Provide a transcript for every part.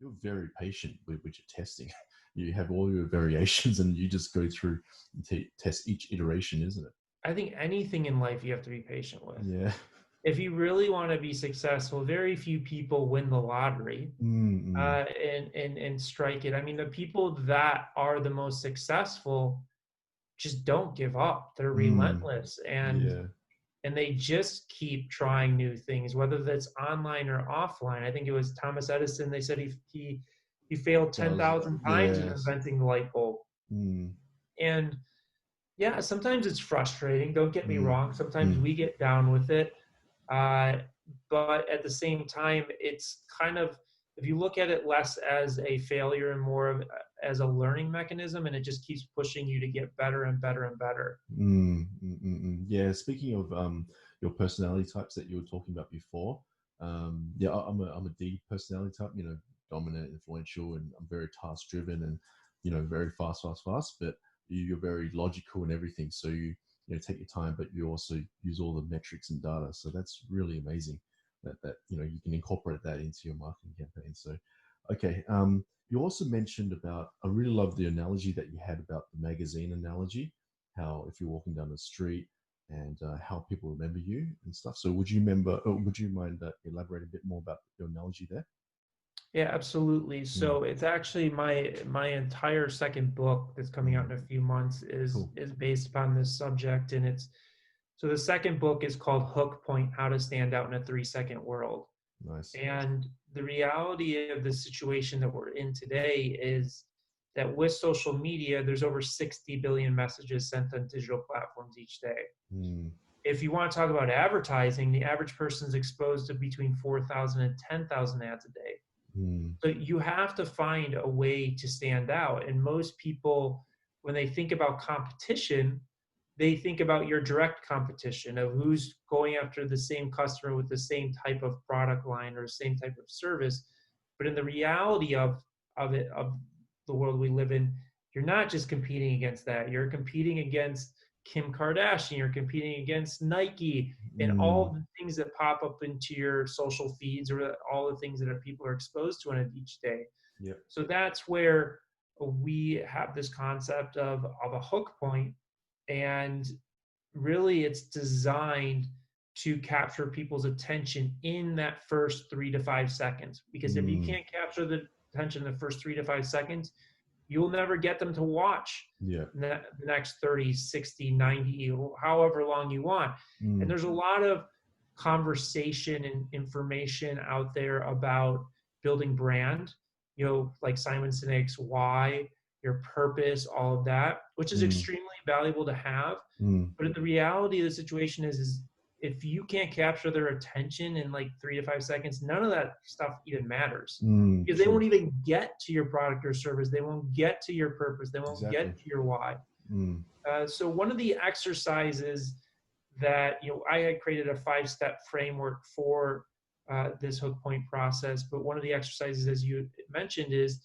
you're very patient with your testing. You have all your variations, and you just go through and test each iteration, isn't it? I think anything in life you have to be patient with. Yeah. If you really want to be successful, very few people win the lottery Mm-mm. and strike it. I mean, the people that are the most successful just don't give up. They're Mm. relentless, Yeah. and they just keep trying new things, whether that's online or offline. I think it was Thomas Edison. They said he failed That was 10,000 times in yes. inventing the light bulb. Mm. And yeah, sometimes it's frustrating. Don't get me Mm. wrong. Sometimes Mm. we get down with it. Uh, but at the same time, it's kind of, if you look at it less as a failure and more of as a learning mechanism, and it just keeps pushing you to get better and better and better. Mm, mm, mm, mm. Yeah, speaking of your personality types that you were talking about before, yeah, I'm a D personality type. Dominant, influential, and I'm very task driven, and very fast, fast, fast. But you're very logical and everything. So you take your time, but you also use all the metrics and data. So that's really amazing that you can incorporate that into your marketing campaign. So, okay. You also mentioned about, I really love the analogy that you had about the magazine analogy, how if you're walking down the street and how people remember you and stuff. So would you mind elaborating a bit more about your analogy there? Yeah, absolutely. Mm, So it's actually my entire second book that's coming out mm, in a few months cool. is based upon this subject, and it's so the second book is called Hook Point: How to Stand Out in a 3 Second World. Nice. And the reality of the situation that we're in today is that with social media, there's over 60 billion messages sent on digital platforms each day. Mm, If you want to talk about advertising, the average person is exposed to between 4,000 and 10,000 ads a day. mm, So you have to find a way to stand out. And most people, when they think about competition, they think about your direct competition of who's going after the same customer with the same type of product line or same type of service. But in the reality of the world we live in, you're not just competing against that. You're competing against Kim Kardashian. You're competing against Nike and mm, all the things that pop up into your social feeds or all the things that people are exposed to on it each day. yep. So that's where we have this concept of a hook point, and really it's designed to capture people's attention in that first 3 to 5 seconds. Because if you Mm, can't capture the attention in the first 3 to 5 seconds, you'll never get them to watch yeah. the next 30, 60, 90, however long you want. And Mm, there's a lot of conversation and information out there about building brand, like Simon Sinek's why, your purpose, all of that, which is mm, extremely valuable to have. mm, But the reality of the situation is if you can't capture their attention in like 3 to 5 seconds, none of that stuff even matters mm, because they won't true. even get to your product or service. They won't get to your purpose. They won't Exactly. get to your why. Mm, So one of the exercises that I had created a 5-step framework for this hook point process, but one of the exercises, as you mentioned, is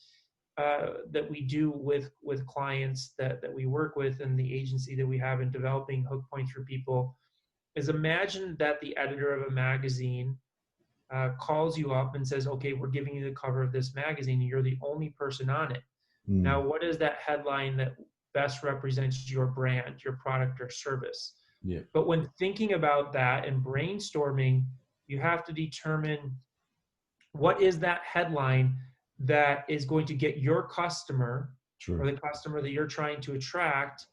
that we do with clients that we work with and the agency that we have in developing hook points for people is imagine that the editor of a magazine calls you up and says, okay, we're giving you the cover of this magazine and you're the only person on it. mm, Now, what is that headline that best represents your brand, your product or service? yeah. But when thinking about that and brainstorming, you have to determine what is that headline that is going to get your customer or True. the customer that you're trying to attract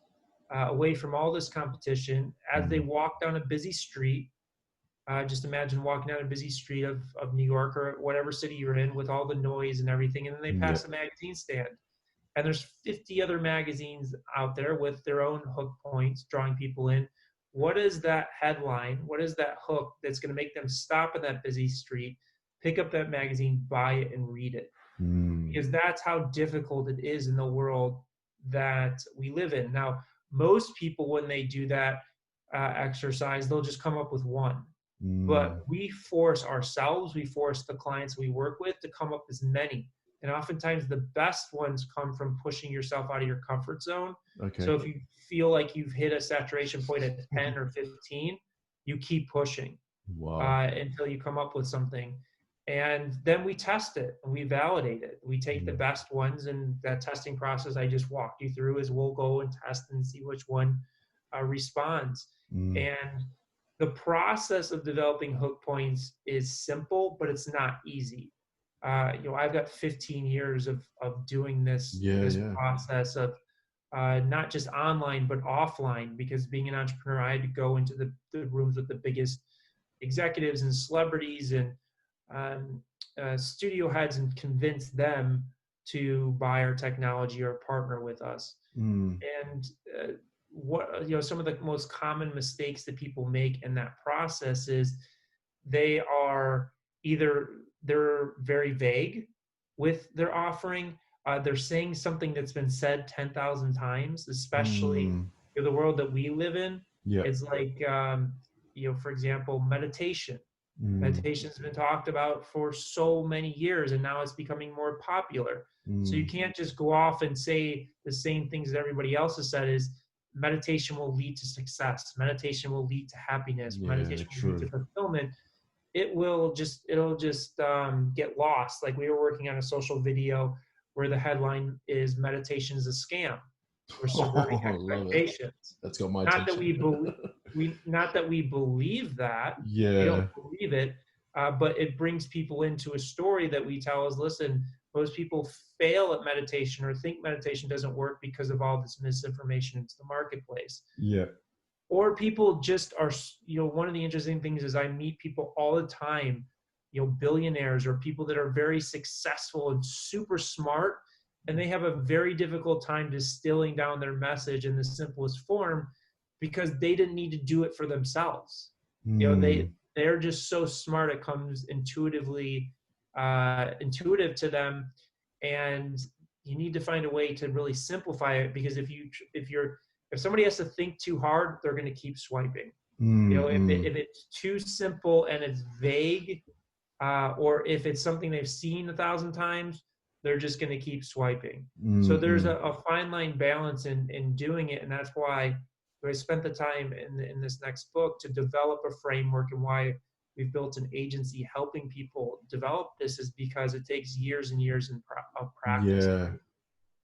away from all this competition as they Mm, walk down a busy street. Just imagine walking down a busy street of New York or whatever city you're in with all the noise and everything, and then they yeah. pass a magazine stand. And there's 50 other magazines out there with their own hook points, drawing people in. What is that headline? What is that hook that's going to make them stop in that busy street, pick up that magazine, buy it, and read it? Mm, Because that's how difficult it is in the world that we live in. Now, most people, when they do that exercise, they'll just come up with one. mm, But we force ourselves, we force the clients we work with to come up with many. And oftentimes the best ones come from pushing yourself out of your comfort zone. okay. So if you feel like you've hit a saturation point at 10 or 15, you keep pushing Wow. until you come up with something. And then we test it and we validate it. We take the Mm. best ones, and that testing process I just walked you through is we'll go and test and see which one responds. Mm. And the process of developing hook points is simple, but it's not easy. I've got 15 years of doing Yeah, this yeah. process of not just online but offline, because being an entrepreneur, I had to go into the rooms with the biggest executives and celebrities and um, studio heads and convince them to buy our technology or partner with us. Mm. And some of the most common mistakes that people make in that process is they are either they're very vague with their offering. They're saying something that's been said 10,000 times, especially Mm. the world that we live in. Yeah. It's like, for example, meditation. Mm. Meditation's been talked about for so many years, and now it's becoming more popular. So you Mm. can't just go off and say the same things that everybody else has said is meditation will lead to success. Meditation will lead to happiness. Yeah, Meditation will lead to true. fulfillment. It'll just get lost. Like we were working on a social video where the headline is meditation is a scam. We're subverting Oh, love it. expectations. That's got my Not that attention. we believe not that we believe that. We don't Yeah. believe it, but it brings people into a story that we tell is, listen, most people fail at meditation or think meditation doesn't work because of all this misinformation into the marketplace. Yeah. Or people just are, one of the interesting things is I meet people all the time, billionaires or people that are very successful and super smart, and they have a very difficult time distilling down their message in the simplest form because they didn't need to do it for themselves. Mm. They're just so smart, it comes intuitive to them. And you need to find a way to really simplify it, because if somebody has to think too hard, they're going to keep swiping. Mm. If it's too simple and it's vague, or if it's something they've seen 1,000 times, they're just going to keep swiping. So Mm. there's Mm. a fine line balance in doing it, and that's why I spent the time in this next book to develop a framework, and why we've built an agency helping people develop this is because it takes years and years of practice. Yeah.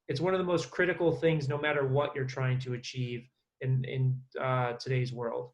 It's one of the most critical things, no matter what you're trying to achieve in today's world.